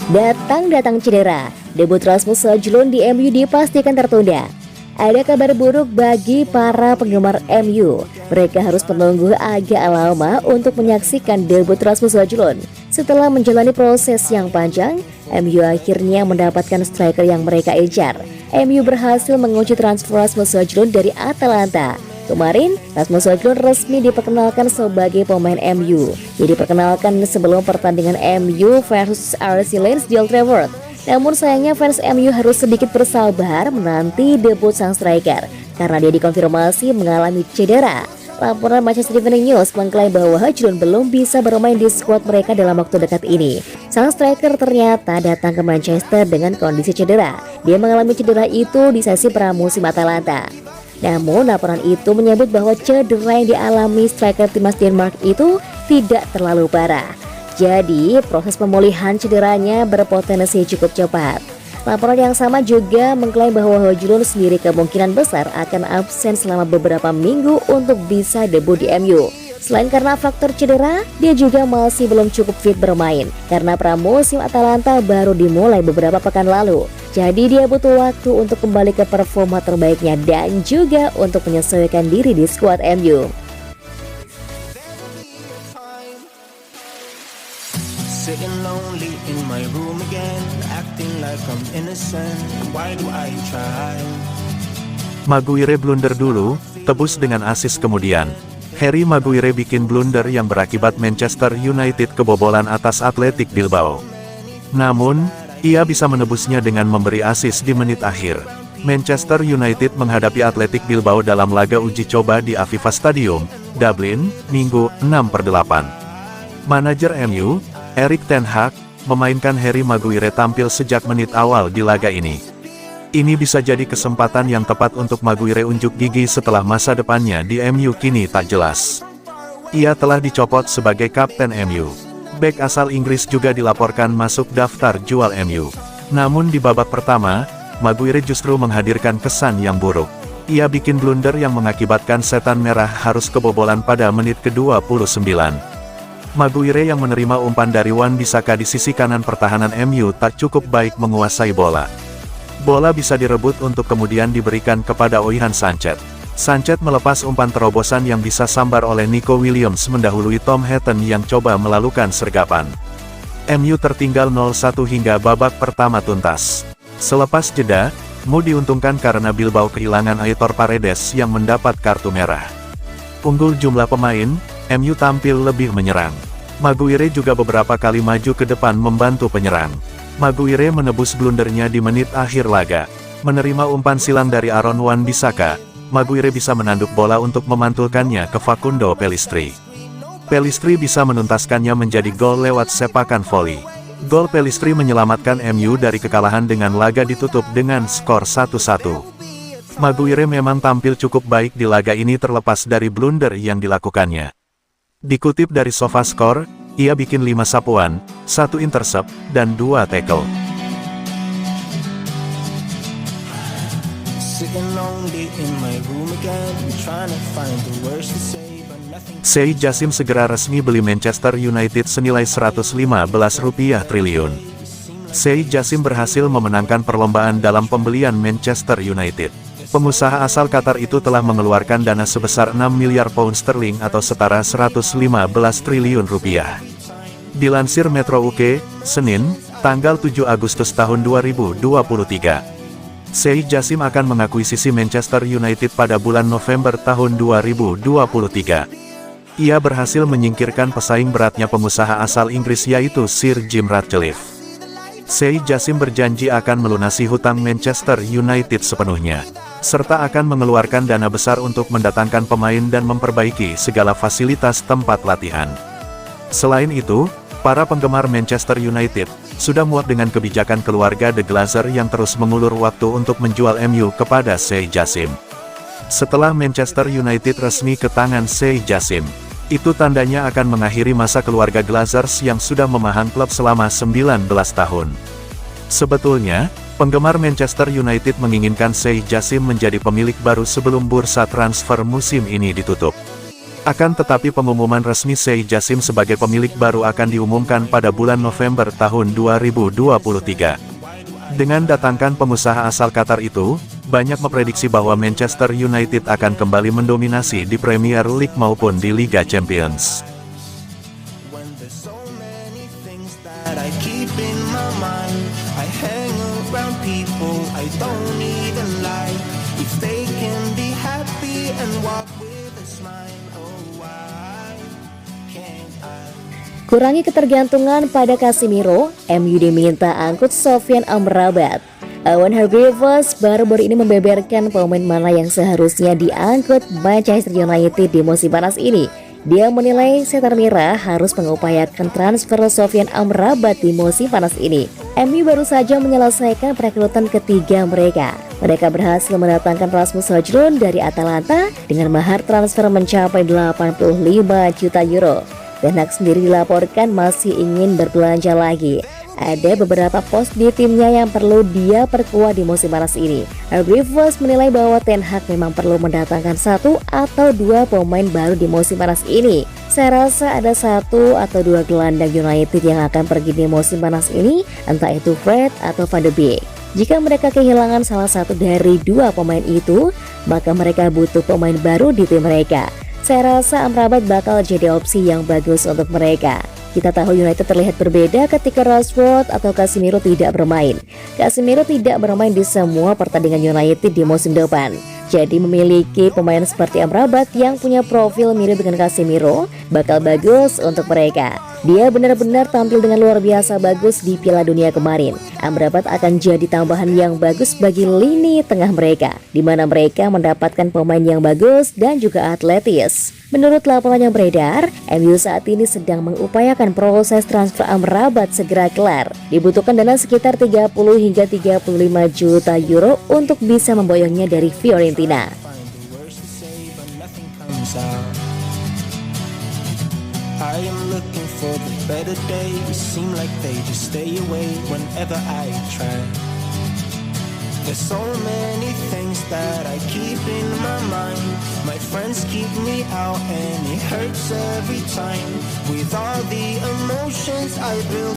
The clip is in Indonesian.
Datang-datang cedera, debut Rasmus Højlund di MU dipastikan tertunda. Ada kabar buruk bagi para penggemar MU. Mereka harus menunggu agak lama untuk menyaksikan debut Rasmus Højlund. Setelah menjalani proses yang panjang, MU akhirnya mendapatkan striker yang mereka incar. MU berhasil mengunci transfer Rasmus Højlund dari Atalanta. Kemarin, Rasmus Højlund resmi diperkenalkan sebagai pemain MU. Ia diperkenalkan sebelum pertandingan MU versus RC Lens di Old Trafford. Namun sayangnya fans MU harus sedikit bersabar menanti debut sang striker karena dia dikonfirmasi mengalami cedera. Laporan Manchester Evening News mengklaim bahwa Højlund belum bisa bermain di skuad mereka dalam waktu dekat ini. Sang striker ternyata datang ke Manchester dengan kondisi cedera. Dia mengalami cedera itu di sesi pramusim Atalanta. Namun laporan itu menyebut bahwa cedera yang dialami striker timnas Denmark itu tidak terlalu parah. Jadi proses pemulihan cederanya berpotensi cukup cepat. Laporan yang sama juga mengklaim bahwa Højlund sendiri kemungkinan besar akan absen selama beberapa minggu untuk bisa debut di MU. Selain karena faktor cedera, dia juga masih belum cukup fit bermain karena pramusim Atalanta baru dimulai beberapa pekan lalu. Jadi dia butuh waktu untuk kembali ke performa terbaiknya dan juga untuk menyesuaikan diri di skuad MU. Sitting lonely in my room again, acting like I'm innocent. Why do I try? Maguire blunder dulu, tebus dengan assist kemudian. Harry Maguire bikin blunder yang berakibat Manchester United kebobolan atas Athletic Bilbao. Namun, ia bisa menebusnya dengan memberi assist di menit akhir. Manchester United menghadapi Athletic Bilbao dalam laga uji coba di Aviva Stadium, Dublin, Minggu, 6/8. Manajer MU, Erik ten Hag, memainkan Harry Maguire tampil sejak menit awal di laga ini. Ini bisa jadi kesempatan yang tepat untuk Maguire unjuk gigi setelah masa depannya di MU kini tak jelas. Ia telah dicopot sebagai kapten MU. Bek asal Inggris juga dilaporkan masuk daftar jual MU. Namun di babak pertama, Maguire justru menghadirkan kesan yang buruk. Ia bikin blunder yang mengakibatkan setan merah harus kebobolan pada menit ke-29. Maguire yang menerima umpan dari Wan-Bissaka di sisi kanan pertahanan MU tak cukup baik menguasai bola. Bola bisa direbut untuk kemudian diberikan kepada Oihan Sanchez. Sanchez melepas umpan terobosan yang bisa sambar oleh Nico Williams mendahului Tom Heaton yang coba melakukan sergapan. MU tertinggal 0-1 hingga babak pertama tuntas. Selepas jeda, MU diuntungkan karena Bilbao kehilangan Aitor Paredes yang mendapat kartu merah. Unggul jumlah pemain, MU tampil lebih menyerang. Maguire juga beberapa kali maju ke depan membantu penyerang. Maguire menebus blundernya di menit akhir laga. Menerima umpan silang dari Aaron Wan-Bissaka, Maguire bisa menanduk bola untuk memantulkannya ke Facundo Pellistri. Pellistri bisa menuntaskannya menjadi gol lewat sepakan voli. Gol Pellistri menyelamatkan MU dari kekalahan dengan laga ditutup dengan skor 1-1. Maguire memang tampil cukup baik di laga ini terlepas dari blunder yang dilakukannya. Dikutip dari SofaScore, ia bikin 5 sapuan, 1 intercept, dan 2 tackle. Sheikh Jassim segera resmi beli Manchester United senilai Rp115 triliun. Sheikh Jassim berhasil memenangkan perlombaan dalam pembelian Manchester United. Pengusaha asal Qatar itu telah mengeluarkan dana sebesar 6 miliar pound sterling atau setara 115 triliun rupiah. Dilansir Metro UK, Senin, tanggal 7 Agustus tahun 2023. Sheikh Jassim akan mengakuisisi Manchester United pada bulan November tahun 2023. Ia berhasil menyingkirkan pesaing beratnya pengusaha asal Inggris yaitu Sir Jim Ratcliffe. Sheikh Jassim berjanji akan melunasi hutang Manchester United sepenuhnya, serta akan mengeluarkan dana besar untuk mendatangkan pemain dan memperbaiki segala fasilitas tempat latihan. Selain itu, para penggemar Manchester United sudah muak dengan kebijakan keluarga The Glazer yang terus mengulur waktu untuk menjual MU kepada Sheikh Jassim. Setelah Manchester United resmi ke tangan Sheikh Jassim, itu tandanya akan mengakhiri masa keluarga Glazers yang sudah memahang klub selama 19 tahun. Sebetulnya, penggemar Manchester United menginginkan Sheikh Jassim menjadi pemilik baru sebelum bursa transfer musim ini ditutup. Akan tetapi pengumuman resmi Sheikh Jassim sebagai pemilik baru akan diumumkan pada bulan November tahun 2023. Dengan datangkan pengusaha asal Qatar itu, banyak memprediksi bahwa Manchester United akan kembali mendominasi di Premier League maupun di Liga Champions. That I keep in my mind, I hang around people I don't even like. If they can be happy and walk with a smile, oh why can't I? Kurangi ketergantungan pada Casemiro, MU diminta angkut Sofyan Amrabat. Owen Hargreaves baru-baru ini membeberkan pemain mana yang seharusnya diangkut Manchester United di musim panas ini. Dia menilai setan merah harus mengupayakan transfer Sofyan Amrabat di musim panas ini. MU baru saja menyelesaikan perekrutan ketiga mereka. Mereka berhasil mendatangkan Rasmus Højlund dari Atalanta dengan mahar transfer mencapai 85 juta euro. Ten Hag sendiri dilaporkan masih ingin berbelanja lagi. Ada beberapa pos di timnya yang perlu dia perkuat di musim panas ini. Hargreaves menilai bahwa Ten Hag memang perlu mendatangkan 1 atau 2 pemain baru di musim panas ini. Saya rasa ada 1 atau 2 gelandang United yang akan pergi di musim panas ini, entah itu Fred atau Van de Beek. Jika mereka kehilangan salah satu dari 2 pemain itu, maka mereka butuh pemain baru di tim mereka. Saya rasa Amrabat bakal jadi opsi yang bagus untuk mereka. Kita tahu United terlihat berbeda ketika Rashford atau Casemiro tidak bermain. Casemiro tidak bermain di semua pertandingan United di musim depan. Jadi memiliki pemain seperti Amrabat yang punya profil mirip dengan Casemiro bakal bagus untuk mereka. Dia benar-benar tampil dengan luar biasa bagus di Piala Dunia kemarin. Amrabat akan jadi tambahan yang bagus bagi lini tengah mereka, di mana mereka mendapatkan pemain yang bagus dan juga atletis. Menurut laporan yang beredar, MU saat ini sedang mengupayakan proses transfer Amrabat segera kelar. Dibutuhkan dana sekitar 30 hingga 35 juta euro untuk bisa memboyongnya dari Fiorentina. I am looking for the better days. Seem like they just stay away whenever I try. There's so many things that I keep in my mind. My friends keep me out and it hurts every time. With all the emotions I built